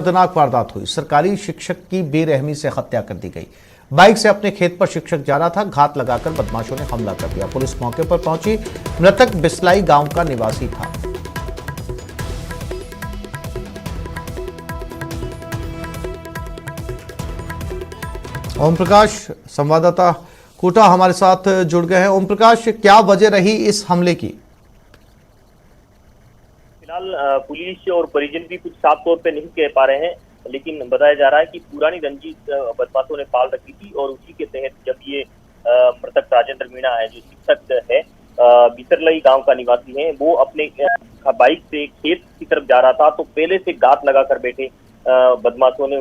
दर्दनाक वारदात हुई। सरकारी शिक्षक की बेरहमी से हत्या कर दी गई। बाइक से अपने खेत पर शिक्षक जा रहा था, घात लगाकर बदमाशों ने हमला कर दिया। पुलिस मौके पर पहुंची। मृतक बिस्लाई गांव का निवासी था। ओम प्रकाश संवाददाता कोटा हमारे साथ जुड़ गए हैं। ओम प्रकाश, क्या वजह रही इस हमले की? फिलहाल पुलिस और परिजन भी कुछ साफ तौर पे नहीं कह पा रहे हैं, लेकिन बताया जा रहा है कि पुरानी रंजिश बदमाशों ने पाल रखी थी और उसी के तहत जब ये मृतक राजेंद्र मीणा है, जो शिक्षक है, बिसरलई गांव का निवासी है, वो अपने बाइक से खेत की तरफ जा रहा था तो पहले से घात लगाकर बैठे बदमाशों ने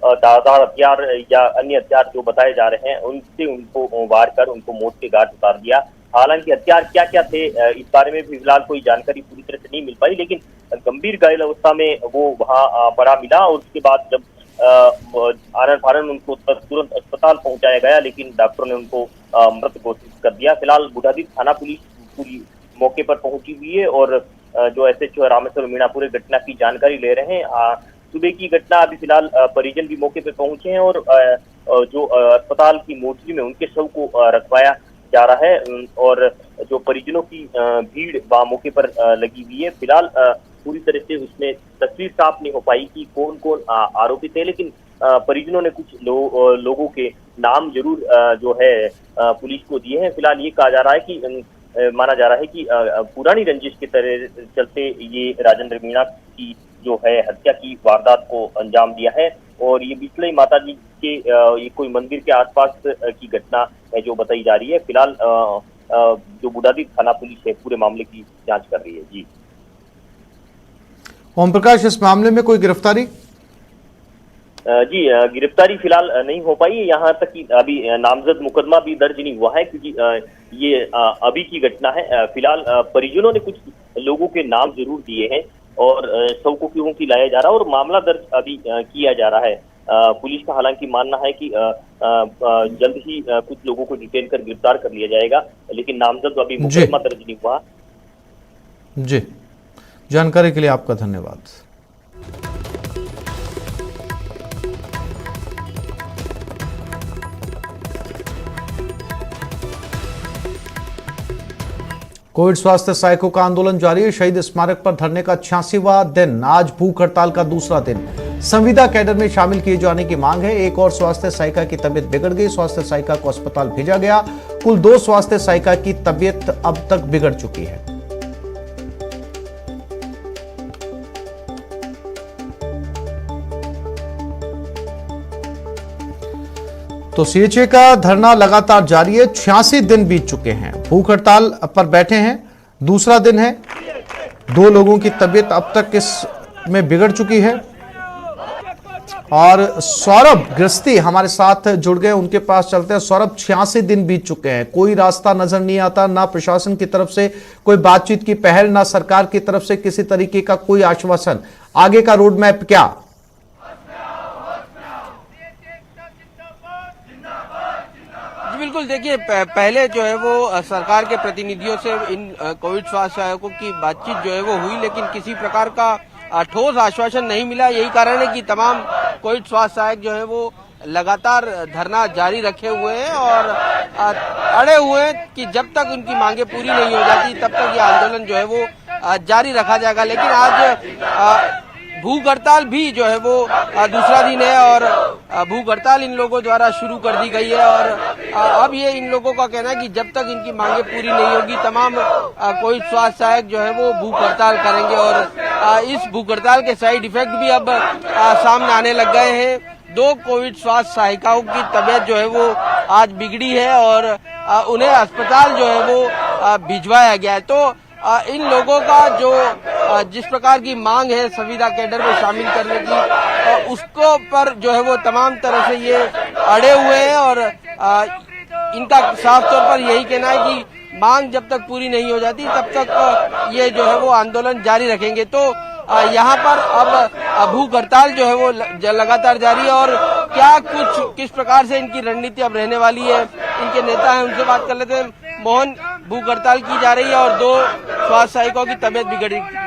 धारदार हथियार या अन्य हथियार जो बताए जा रहे हैं उनसे उनको वार कर उनको मौत के घाट उतार दिया। हालांकि हथियार क्या क्या थे इस बारे में भी फिलहाल कोई जानकारी पूरी तरह से नहीं मिल पाई, लेकिन गंभीर घायल अवस्था में वो वहां पड़ा मिला और उसके बाद जब आनन फानन उनको तुरंत अस्पताल पहुंचाया गया, लेकिन डॉक्टरों ने उनको मृत घोषित कर दिया। फिलहाल बुढ़ादी थाना पुलिस पूरी मौके पर पहुंची हुई है और जो SHO रामेश्वर मीणा पूरे घटना की जानकारी ले रहे हैं। सुबह की घटना, अभी फिलहाल परिजन भी मौके पर पहुंचे हैं और जो अस्पताल की मोर्चरी में उनके शव को रखवाया जा रहा है और जो परिजनों की भीड़ वहां मौके पर लगी हुई है। फिलहाल पूरी तरह से उसमें तस्वीर साफ नहीं हो पाई कि कौन कौन आरोपित है, लेकिन परिजनों ने कुछ लोगों के नाम जरूर जो है पुलिस को दिए हैं। फिलहाल ये कहा जा रहा है कि माना जा रहा है कि पुरानी रंजिश के तरह चलते ये राजेंद्र मीणा की जो है हत्या की वारदात को अंजाम दिया है और ये बिसलई माता जी के ये कोई मंदिर के आसपास की घटना है जो बताई जा रही है। फिलहाल जो बुढ़ादी थाना पुलिस है पूरे मामले की जांच कर रही है। जी ओम प्रकाश, इस मामले में कोई गिरफ्तारी? जी गिरफ्तारी फिलहाल नहीं हो पाई। यहाँ तक कि अभी नामजद मुकदमा भी दर्ज नहीं हुआ है क्योंकि ये अभी की घटना है। फिलहाल परिजनों ने कुछ लोगों के नाम जरूर दिए हैं और शव को क्यों की लाया जा रहा है और मामला दर्ज अभी किया जा रहा है। पुलिस का हालांकि मानना है कि जल्द ही कुछ लोगों को डिटेन कर गिरफ्तार कर लिया जाएगा, लेकिन नामजद अभी मुकदमा दर्ज नहीं हुआ। जी, जानकारी के लिए आपका धन्यवाद। कोविड स्वास्थ्य सहायकों का आंदोलन जारी है। शहीद स्मारक पर धरने का 86वां दिन, आज भूख हड़ताल का दूसरा दिन। संविदा कैडर में शामिल किए जाने की मांग है। एक और स्वास्थ्य सहायिका की तबीयत बिगड़ गई, स्वास्थ्य सहायिका को अस्पताल भेजा गया। कुल 2 स्वास्थ्य सहायिका की तबीयत अब तक बिगड़ चुकी है। तो CHA का धरना लगातार जारी है। 86 दिन बीत चुके हैं, भूख हड़ताल पर बैठे हैं, दूसरा दिन है। 2 लोगों की तबीयत अब तक इसमें बिगड़ चुकी है। और सौरभ गृहस्थी हमारे साथ जुड़ गए, उनके पास चलते हैं। सौरभ, 86 दिन बीत चुके हैं, कोई रास्ता नजर नहीं आता, ना प्रशासन की तरफ से कोई बातचीत की पहल, ना सरकार की तरफ से किसी तरीके का कोई आश्वासन। आगे का रोड मैप क्या? बिल्कुल, देखिए पहले जो है वो सरकार के प्रतिनिधियों से इन कोविड स्वास्थ्य सहायकों की बातचीत जो है वो हुई, लेकिन किसी प्रकार का ठोस आश्वासन नहीं मिला। यही कारण है कि तमाम कोविड स्वास्थ्य सहायक जो है वो लगातार धरना जारी रखे हुए हैं और अड़े हुए हैं कि जब तक उनकी मांगे पूरी नहीं हो जाती तब तक ये आंदोलन जो है वो जारी रखा जाएगा। लेकिन आज भूख हड़ताल भी जो है वो दूसरा दिन है और भूख हड़ताल इन लोगों द्वारा शुरू कर दी गई है और अब ये इन लोगों का कहना है कि जब तक इनकी मांगे पूरी नहीं होगी तमाम कोविड स्वास्थ्य सहायक जो है वो भूख हड़ताल करेंगे और इस भूख हड़ताल के साइड इफेक्ट भी अब सामने आने लग गए हैं। 2 कोविड स्वास्थ्य सहायिकाओं की तबीयत जो है वो आज बिगड़ी है और उन्हें अस्पताल जो है वो भिजवाया गया है। तो इन लोगों का जो जिस प्रकार की मांग है संविदा कैडर में शामिल करने की, उसको पर जो है वो तमाम तरह से ये अड़े हुए हैं और इनका साफ तौर पर यही कहना है कि मांग जब तक पूरी नहीं हो जाती तब तक ये जो है वो आंदोलन जारी रखेंगे। तो यहाँ पर अब भूख हड़ताल जो है वो लगातार जारी है और क्या किस प्रकार से इनकी रणनीति अब रहने वाली है, इनके नेता हैं उनसे बात कर लेते हैं। मोहन, भूख हड़ताल की जा रही है और 2 स्वास्थ्य सहायकों की तबीयत बिगड़ रही है।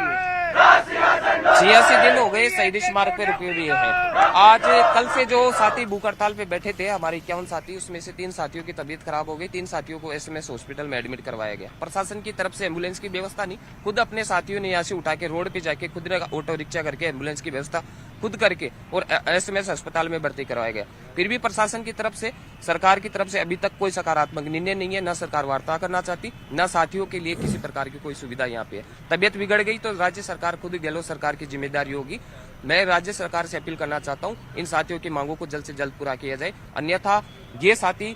86 दिन हो गए शहीद स्मारक पे रुके हुए हैं। आज कल से जो साथी भूख हड़ताल पे बैठे थे, हमारे 51 साथी, उसमें से 3 साथियों की तबीयत खराब हो गई। 3 साथियों को एसएमएस हॉस्पिटल में एडमिट करवाया गया। प्रशासन की तरफ से एम्बुलेंस की व्यवस्था नहीं, खुद अपने साथियों ने यहाँ से उठा के रोड पे जाके खुद ने ऑटो रिक्शा करके एम्बुलेंस की व्यवस्था खुद करके और एसएमएस अस्पताल में भर्ती करवाया गया। फिर भी प्रशासन की तरफ से, सरकार की तरफ से अभी तक कोई सकारात्मक निर्णय नहीं है। न सरकार वार्ता करना चाहती, न साथियों के लिए किसी प्रकार की कोई सुविधा यहाँ पे है। तबियत बिगड़ गई तो राज्य सरकार खुद, गहलोत सरकार की जिम्मेदारी होगी। मैं राज्य सरकार से अपील करना चाहता हूँ, इन साथियों की मांगों को जल्द से जल्द पूरा किया जाए, अन्यथा ये साथी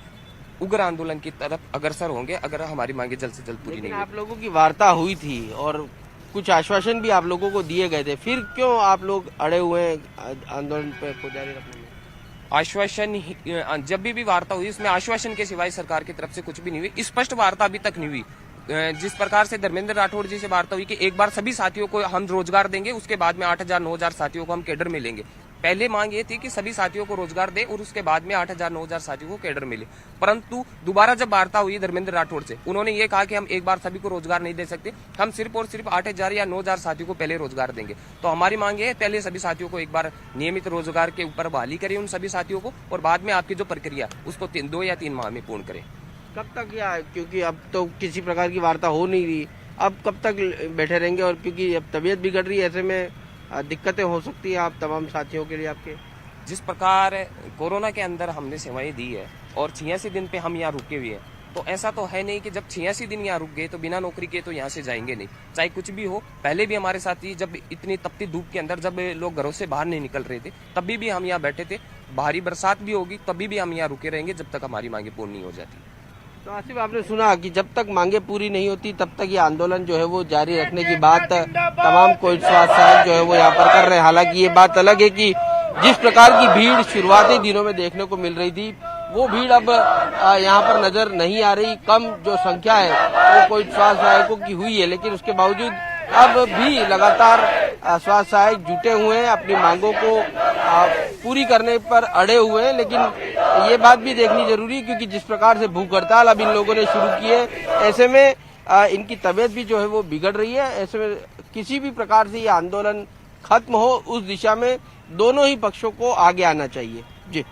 उग्र आंदोलन की तरफ अग्रसर होंगे अगर हमारी मांगे जल्द से जल्द पूरी नहीं आप लोगों की वार्ता हुई थी और कुछ आश्वासन भी आप लोगों को दिए गए थे, फिर क्यों आप लोग अड़े हुए हैं आंदोलन पे को जारी रखने में? आश्वासन जब भी वार्ता हुई उसमें आश्वासन के सिवाय सरकार की तरफ से कुछ भी नहीं हुई। स्पष्ट वार्ता अभी तक नहीं हुई। जिस प्रकार से धर्मेंद्र राठौड़ जी से वार्ता हुई कि एक बार सभी साथियों को हम रोजगार देंगे, उसके बाद में 8,000 9,000 साथियों को हम कैडर में लेंगे। पहले मांग ये थी कि सभी साथियों को रोजगार दे और उसके बाद में 8,000 9,000 साथियों को कैडर मिले। परंतु दोबारा जब वार्ता हुई धर्मेंद्र राठौड़ से, उन्होंने ये कहा कि हम एक बार सभी को रोजगार नहीं दे सकते, हम सिर्फ और सिर्फ 8,000 या 9,000 साथियों को पहले रोजगार देंगे। तो हमारी मांग ये है, पहले सभी साथियों को एक बार नियमित रोजगार के ऊपर बहाली करें उन सभी साथियों को, और बाद में आपकी जो प्रक्रिया उसको 2 या 3 माह में पूर्ण करें। कब तक या, क्योंकि अब तो किसी प्रकार की वार्ता हो नहीं रही, अब कब तक बैठे रहेंगे? और क्योंकि अब तबीयत बिगड़ रही है, ऐसे में दिक्कतें हो सकती है आप तमाम साथियों के लिए। आपके जिस प्रकार कोरोना के अंदर हमने सेवाएं दी है और 86 दिन पे हम यहाँ रुके हुए हैं, तो ऐसा तो है नहीं कि जब 86 दिन यहाँ रुक गए तो बिना नौकरी के तो यहाँ से जाएंगे नहीं, चाहे कुछ भी हो। पहले भी हमारे साथी जब इतनी तपती धूप के अंदर जब लोग घरों से बाहर नहीं निकल रहे थे, तभी भी हम यहाँ बैठे थे। भारी बरसात भी होगी तभी भी हम यहाँ रुके रहेंगे जब तक हमारी मांगे पूर्ण नहीं हो जाती। तो आसिफ, आपने सुना कि जब तक मांगे पूरी नहीं होती तब तक ये आंदोलन जो है वो जारी रखने की बात तमाम कोविड स्वास्थ्य सहायक जो है वो यहाँ पर कर रहे हैं। हालांकि ये बात अलग है कि जिस प्रकार की भीड़ शुरुआती दिनों में देखने को मिल रही थी, वो भीड़ अब यहाँ पर नजर नहीं आ रही। कम जो संख्या है वो कोविड स्वास्थ्य सहायकों की हुई है, लेकिन उसके बावजूद अब भी लगातार स्वास्थ्य सहायक जुटे हुए हैं, अपनी मांगों को पूरी करने पर अड़े हुए हैं। लेकिन ये बात भी देखनी जरूरी है, क्योंकि जिस प्रकार से भूख हड़ताल अब इन लोगों ने शुरू की है, ऐसे में इनकी तबीयत भी जो है वो बिगड़ रही है। ऐसे में किसी भी प्रकार से ये आंदोलन खत्म हो, उस दिशा में दोनों ही पक्षों को आगे आना चाहिए। जी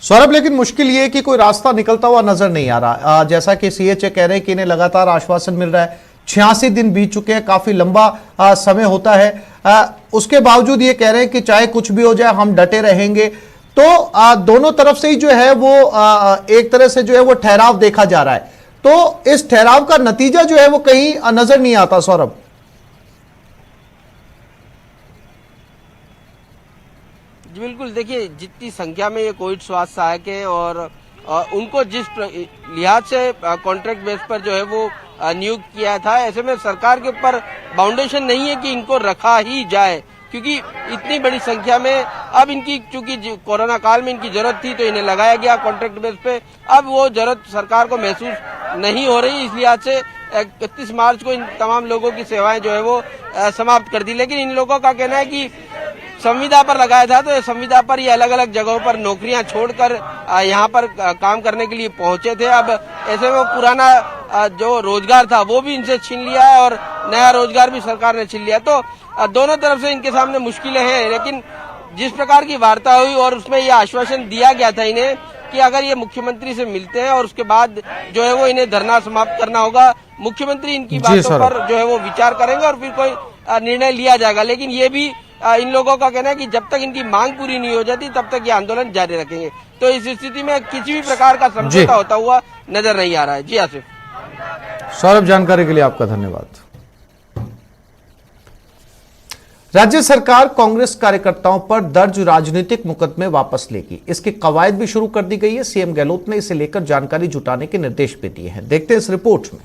सौरभ, लेकिन मुश्किल ये है कि कोई रास्ता निकलता हुआ नजर नहीं आ रहा। जैसा कि सीएचए कह रहे हैं कि इन्हें लगातार आश्वासन मिल रहा है, 86 दिन बीत चुके हैं, काफी लंबा समय होता है। उसके बावजूद ये कह रहे हैं कि चाहे कुछ भी हो जाए हम डटे रहेंगे। तो दोनों तरफ से ही जो है वो एक तरह से जो है वो ठहराव देखा जा रहा है। तो इस ठहराव का नतीजा जो है वो कहीं नजर नहीं आता। सौरभ, जी बिल्कुल, देखिए जितनी संख्या में ये कोविड स्वास्थ्य सहायक है और उनको जिस लिहाज से कॉन्ट्रैक्ट बेस पर जो है वो नियुक्त किया था, ऐसे में सरकार के ऊपर बाउंडेशन नहीं है कि इनको रखा ही जाए, क्योंकि इतनी बड़ी संख्या में अब इनकी, चूंकि कोरोना काल में इनकी जरूरत थी तो इन्हें लगाया गया कॉन्ट्रैक्ट बेस पे। अब वो जरूरत सरकार को महसूस नहीं हो रही, इस लिहाज से 31 मार्च को इन तमाम लोगों की सेवाएं जो है वो समाप्त कर दी। लेकिन इन लोगों का कहना है कि संविदा पर लगाया था, तो संविदा पर ये अलग अलग जगहों पर नौकरियां छोड़कर यहाँ पर काम करने के लिए पहुंचे थे। अब ऐसे में पुराना जो रोजगार था वो भी इनसे छीन लिया है और नया रोजगार भी सरकार ने छीन लिया। तो दोनों तरफ से इनके सामने मुश्किलें हैं। लेकिन जिस प्रकार की वार्ता हुई और उसमें ये आश्वासन दिया गया था इन्हें कि अगर ये मुख्यमंत्री से मिलते हैं और उसके बाद जो है वो इन्हें धरना समाप्त करना होगा, मुख्यमंत्री इनकी बातों पर जो है वो विचार करेंगे और फिर कोई निर्णय लिया जाएगा। लेकिन ये भी इन लोगों का कहना है कि जब तक इनकी मांग पूरी नहीं हो जाती तब तक ये आंदोलन जारी रखेंगे। तो इस स्थिति में किसी भी प्रकार का समझौता होता हुआ नजर नहीं आ रहा है। जी आसिफ। सौरभ, जानकारी के लिए आपका धन्यवाद। राज्य सरकार कांग्रेस कार्यकर्ताओं पर दर्ज राजनीतिक मुकदमे वापस लेगी। इसकी कवायद भी शुरू कर दी गई है। सीएम गहलोत ने इसे लेकर जानकारी जुटाने के निर्देश भी दिए हैं। देखते हैं इस रिपोर्ट में।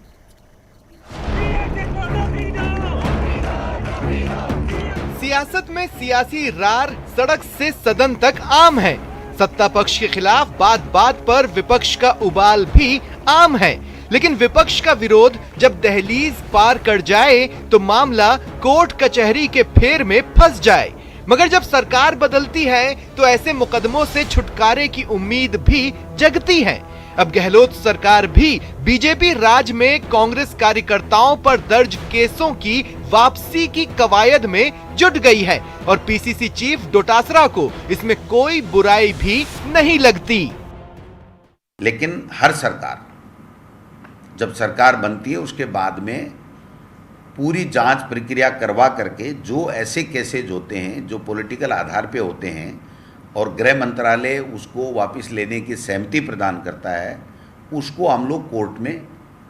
सियासत में सियासी रार सड़क से सदन तक आम है। सत्ता पक्ष के खिलाफ बात बात पर विपक्ष का उबाल भी आम है। लेकिन विपक्ष का विरोध जब दहलीज पार कर जाए तो मामला कोर्ट कचहरी के फेर में फंस जाए। मगर जब सरकार बदलती है तो ऐसे मुकदमों से छुटकारे की उम्मीद भी जगती है। अब गहलोत सरकार भी बीजेपी राज में कांग्रेस कार्यकर्ताओं पर दर्ज केसों की वापसी की कवायद में जुट गई है और पीसीसी चीफ डोटासरा को इसमें कोई बुराई भी नहीं लगती। लेकिन हर सरकार जब सरकार बनती है उसके बाद में पूरी जांच प्रक्रिया करवा करके जो ऐसे केसेज होते हैं जो पॉलिटिकल आधार पे होते हैं और गृह मंत्रालय उसको वापस लेने की सहमति प्रदान करता है, उसको हम लोग कोर्ट में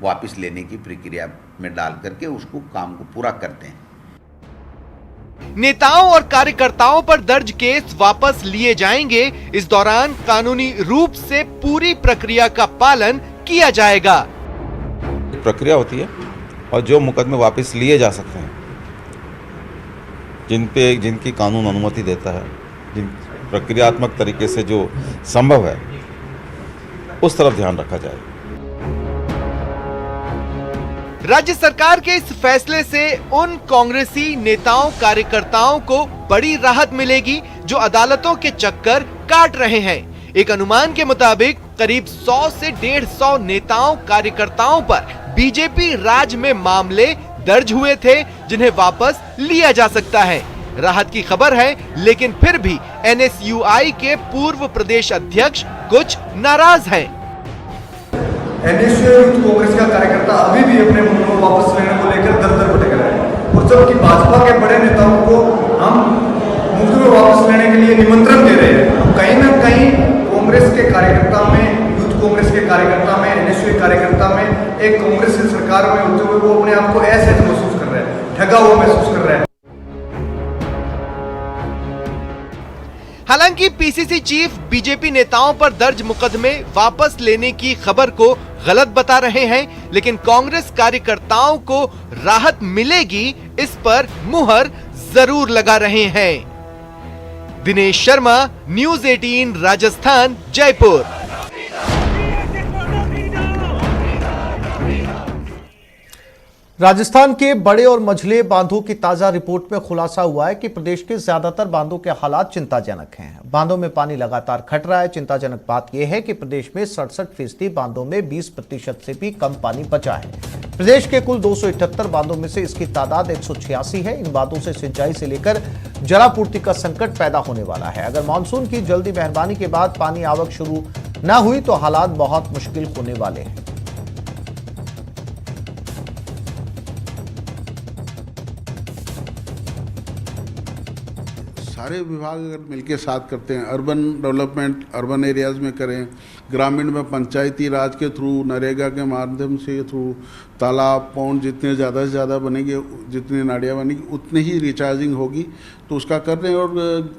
वापस लेने की प्रक्रिया में डाल करके उसको काम को पूरा करते हैं। नेताओं और कार्यकर्ताओं पर दर्ज केस वापस लिए जाएंगे। इस दौरान कानूनी रूप से पूरी प्रक्रिया का पालन किया जाएगा। प्रक्रिया होती है और जो मुकदमे वापस लिए जा सकते हैं, जिनकी कानून अनुमति देता है, जिन प्रक्रियात्मक तरीके से जो संभव है, उस तरफ ध्यान रखा जाए। राज्य सरकार के इस फैसले से उन कांग्रेसी नेताओं कार्यकर्ताओं को बड़ी राहत मिलेगी जो अदालतों के चक्कर काट रहे हैं। एक अनुमान के मुताबिक करीब 100 से 150 नेताओं कार्यकर्ताओं पर बीजेपी राज में मामले दर्ज हुए थे जिन्हें वापस लिया जा सकता है। राहत की खबर है, लेकिन फिर भी एनएसयूआई के पूर्व प्रदेश अध्यक्ष कुछ नाराज हैं। एनएसयूआई यूथ कांग्रेस का कार्यकर्ता अभी भी अपने मुद्दों को वापस लेने को लेकर दर-दर भटक रहा है और जबकि भाजपा के बड़े नेताओं को हम मुद्दों को वापस लेने के लिए निमंत्रण दे रहे हैं, तो कहीं ना कहीं कांग्रेस के कार्यकर्ता में, यूथ कांग्रेस के कार्यकर्ता में, एनएसयूआई कार्यकर्ता में एक कांग्रेस की सरकार में होते हुए वो अपने आप को असहज महसूस कर रहे हैं, ठगा हुआ महसूस कर रहे हैं। हालांकि पीसीसी चीफ बीजेपी नेताओं पर दर्ज मुकदमे वापस लेने की खबर को गलत बता रहे हैं, लेकिन कांग्रेस कार्यकर्ताओं को राहत मिलेगी इस पर मुहर जरूर लगा रहे हैं। दिनेश शर्मा, न्यूज़ 18 राजस्थान, जयपुर। राजस्थान के बड़े और मझले बांधों की ताजा रिपोर्ट में खुलासा हुआ है कि प्रदेश के ज्यादातर बांधों के हालात चिंताजनक हैं। बांधों में पानी लगातार घट रहा है। चिंताजनक बात यह है कि प्रदेश में 67% बांधों में 20% से भी कम पानी बचा है। प्रदेश के कुल 278 बांधों में से इसकी तादाद 186 है। इन बांधों से सिंचाई से लेकर जलापूर्ति का संकट पैदा होने वाला है। अगर मानसून की जल्दी मेहरबानी के बाद पानी आवक शुरू न हुई तो हालात बहुत मुश्किल होने वाले हैं। सारे विभाग अगर मिलके साथ करते हैं, अर्बन डेवलपमेंट अर्बन एरियाज़ में करें, ग्रामीण में पंचायती राज के थ्रू, नरेगा के माध्यम से थ्रू तालाब पौंड जितने ज़्यादा से ज़्यादा बनेंगे, जितनी नालियाँ बनेंगी उतनी ही रिचार्जिंग होगी, तो उसका कर रहे हैं। और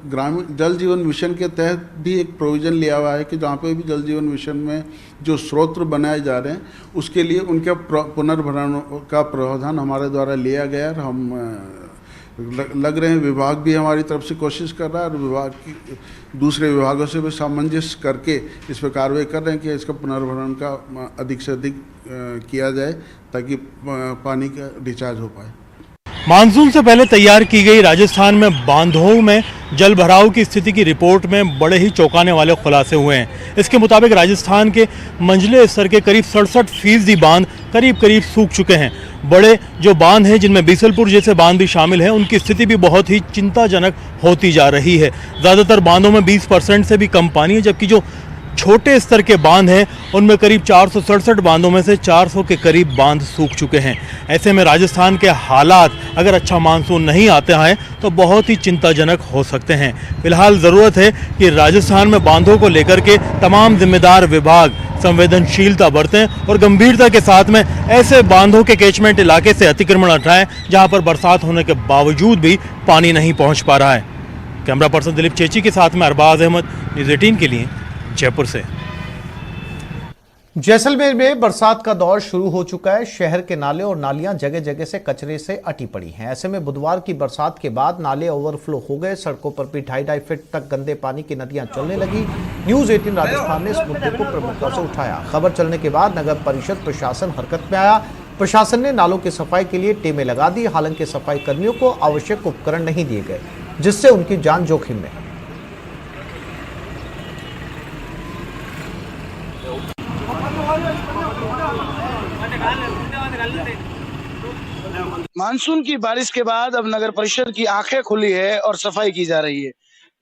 ग्रामीण जल जीवन मिशन के तहत भी एक प्रोविज़न लिया हुआ है कि जहाँ पे भी जल जीवन मिशन में जो स्रोत बनाए जा रहे हैं उसके लिए उनके पुनर्भरण का प्रावधान हमारे द्वारा लिया गया है। हम लग रहे हैं, विभाग भी हमारी तरफ से कोशिश कर रहा है और विभाग की दूसरे विभागों से भी सामंजस्य करके इस पर कार्रवाई कर रहे हैं कि इसका पुनर्भरण का अधिक से अधिक किया जाए ताकि पानी का रिचार्ज हो पाए। मानसून से पहले तैयार की गई राजस्थान में बांधों में जल भराव की स्थिति की रिपोर्ट में बड़े ही चौंकाने वाले खुलासे हुए हैं। इसके मुताबिक राजस्थान के मंझले स्तर के करीब 67% बांध करीब सूख चुके हैं। बड़े जो बांध हैं जिनमें बीसलपुर जैसे बांध भी शामिल हैं, उनकी स्थिति भी बहुत ही चिंताजनक होती जा रही है। ज़्यादातर बांधों में 20% से भी कम पानी है, जबकि जो छोटे स्तर के बांध हैं उनमें करीब 467 बांधों में से 400 के करीब बांध सूख चुके हैं। ऐसे में राजस्थान के हालात अगर अच्छा मानसून नहीं आते हैं तो बहुत ही चिंताजनक हो सकते हैं। फिलहाल ज़रूरत है कि राजस्थान में बांधों को लेकर के तमाम जिम्मेदार विभाग संवेदनशीलता बरतें और गंभीरता के साथ में ऐसे बांधों के कैचमेंट इलाके से अतिक्रमण हटाएं जहां पर बरसात होने के बावजूद भी पानी नहीं पहुंच पा रहा है। कैमरा पर्सन दिलीप चेची के साथ में अरबाज अहमद, न्यूज़ 18 के लिए जयपुर से। जैसलमेर में बरसात का दौर शुरू हो चुका है। शहर के नाले और नालियां जगह जगह से कचरे से अटी पड़ी हैं। ऐसे में बुधवार की बरसात के बाद नाले ओवरफ्लो हो गए। सड़कों पर भी 2.5 फीट तक गंदे पानी की नदियां चलने लगी। न्यूज़ 18 राजस्थान ने इस मुद्दे को प्रमुखता से उठाया। खबर चलने के बाद नगर परिषद प्रशासन हरकत में आया। प्रशासन ने नालों की सफाई के लिए टीमें लगा दी। हालांकि सफाई कर्मियों को आवश्यक उपकरण नहीं दिए गए, जिससे उनकी जान जोखिम में। मानसून की बारिश के बाद अब नगर परिषद की आंखें खुली है और सफाई की जा रही है,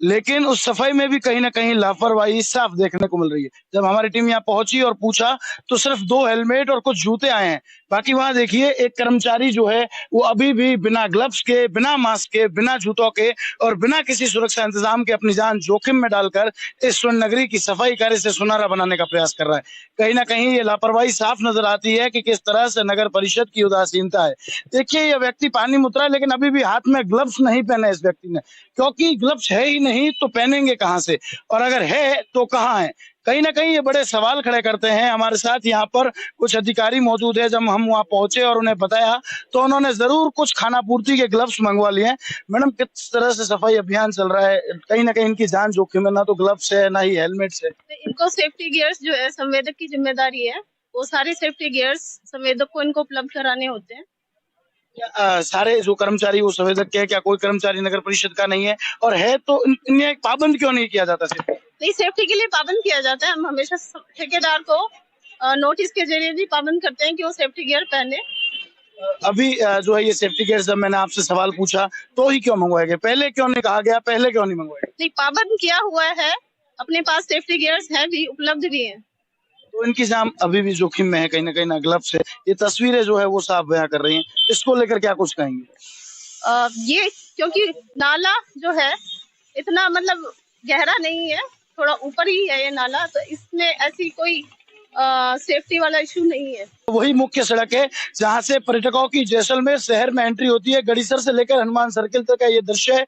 लेकिन उस सफाई में भी कहीं ना कहीं लापरवाही साफ देखने को मिल रही है। जब हमारी टीम यहाँ पहुंची और पूछा तो सिर्फ 2 हेलमेट और कुछ जूते आए हैं। बाकी वहां देखिए एक कर्मचारी जो है वो अभी भी बिना ग्लव्स के, बिना मास्क के, बिना जूतों के और बिना किसी सुरक्षा इंतजाम के अपनी जान जोखिम में डालकर इस स्वर्ण नगरी की सफाई कार्य से सुनहरा बनाने का प्रयास कर रहा है। कहीं ना कहीं ये लापरवाही साफ नजर आती है कि किस तरह से नगर परिषद की उदासीनता है। देखिए ये व्यक्ति पानी में उतरा है, लेकिन अभी भी हाथ में ग्लव्स नहीं पहने इस व्यक्ति ने, क्योंकि ग्लव्स है ही नहीं तो पहनेंगे कहां से, और अगर है तो कहां है। कहीं ना कहीं ये बड़े सवाल खड़े करते हैं। हमारे साथ यहाँ पर कुछ अधिकारी मौजूद है। जब हम वहाँ पहुंचे और उन्हें बताया तो उन्होंने जरूर कुछ खाना पूर्ति के ग्लव्स मंगवा लिए हैं। मैडम, किस तरह से सफाई अभियान चल रहा है? कहीं ना कहीं इनकी जान जोखिम है, ना तो ग्लव्स है ना ही हेलमेट है। इनको सेफ्टी गियर्स जो है संवेदक की जिम्मेदारी है, वो सारे सेफ्टी गियर्स संवेदक को इनको उपलब्ध कराने होते हैं। सारे जो कर्मचारी वो संवेदक के हैं, क्या कोई कर्मचारी नगर परिषद का नहीं है? और है तो इन्हें पाबंद क्यों नहीं किया जाता? नहीं, सेफ्टी के लिए पाबंद किया जाता है। हम हमेशा ठेकेदार को नोटिस के जरिए भी पाबंद करते हैं कि वो सेफ्टी गियर पहने। अभी जो है ये सेफ्टी गियर, जब मैंने आपसे सवाल पूछा तो ही क्यों मंगवाए गए, पहले क्यों नहीं कहा गया, पहले क्यों नहीं मंगवाए गए? नहीं, पाबंद किया हुआ है, अपने पास सेफ्टी गियर्स हैं भी, उपलब्ध भी हैं। तो इनकी जान अभी भी जोखिम में है, कहीं ना ग्लव्स है। ये तस्वीरें जो है वो साफ बयां कर रही हैं। इसको लेकर क्या कुछ कहेंगे? ये क्योंकि नाला जो है इतना मतलब गहरा नहीं है, थोड़ा ऊपर ही है ये नाला, तो इसमें ऐसी कोई सेफ्टी वाला इशू नहीं है। वही मुख्य सड़क है जहां से पर्यटकों की जैसलमेर शहर में एंट्री होती है। गड़ीसर से लेकर हनुमान सर्किल तक का ये दृश्य है।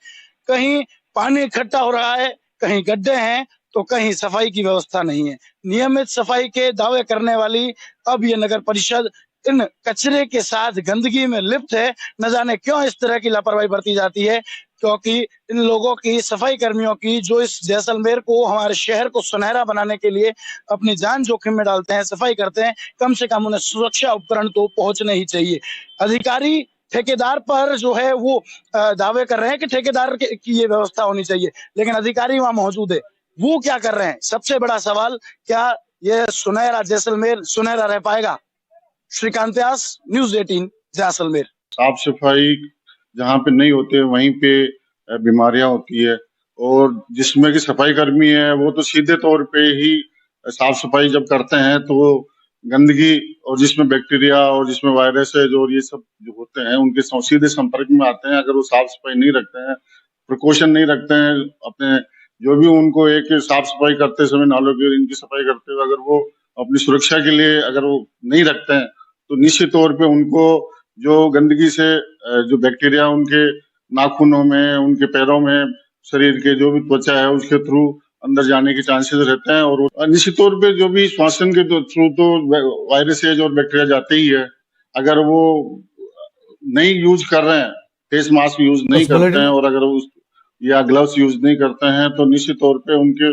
कहीं पानी इकट्ठा हो रहा है, कहीं गड्ढे हैं, तो कहीं सफाई की व्यवस्था नहीं है। नियमित सफाई के दावे करने वाली अब ये नगर परिषद इन कचरे के साथ गंदगी में लिप्त है। न जाने क्यों इस तरह की लापरवाही बरती जाती है, क्योंकि इन लोगों की, सफाई कर्मियों की, जो इस जैसलमेर को, हमारे शहर को सुनहरा बनाने के लिए अपनी जान जोखिम में डालते हैं, सफाई करते हैं, कम से कम उन्हें सुरक्षा उपकरण तो पहुंचने ही चाहिए। अधिकारी ठेकेदार पर जो है वो दावे कर रहे हैं कि ठेकेदार की ये व्यवस्था होनी चाहिए, लेकिन अधिकारी वहां मौजूद है, वो क्या कर रहे हैं? सबसे बड़ा सवाल, क्या ये सुनहरा जैसलमेर सुनहरा रह पाएगा? श्रीकांत व्यास, न्यूज़ 18, जैसलमेर। साफ सफाई जहाँ पे नहीं होते वहीं पे बीमारियां होती है, और जिसमें कि सफाई कर्मी है वो तो सीधे तौर पे ही साफ सफाई जब करते हैं तो वो गंदगी और जिसमें बैक्टीरिया और जिसमें वायरस है जो ये सब जो होते हैं उनके सीधे संपर्क में आते हैं। अगर वो साफ सफाई नहीं रखते हैं, प्रिकॉशन नहीं रखते हैं, अपने जो भी उनको एक साफ सफाई करते समय, नालों की इनकी सफाई करते हुए अगर वो अपनी सुरक्षा के लिए अगर वो नहीं रखते हैं, तो निश्चित तौर पे उनको जो गंदगी से जो बैक्टीरिया उनके नाखूनों में, उनके पैरों में, शरीर के जो भी त्वचा है उसके थ्रू अंदर जाने के चांसेस रहते हैं। और निश्चित तौर पे जो भी श्वसन के थ्रू तो वायरसेज और बैक्टीरिया जाते ही है। अगर वो नहीं यूज कर रहे हैं, फेस मास्क यूज नहीं करते हैं, और अगर उस या ग्लव्स यूज नहीं करते हैं, तो निश्चित तौर पे उनके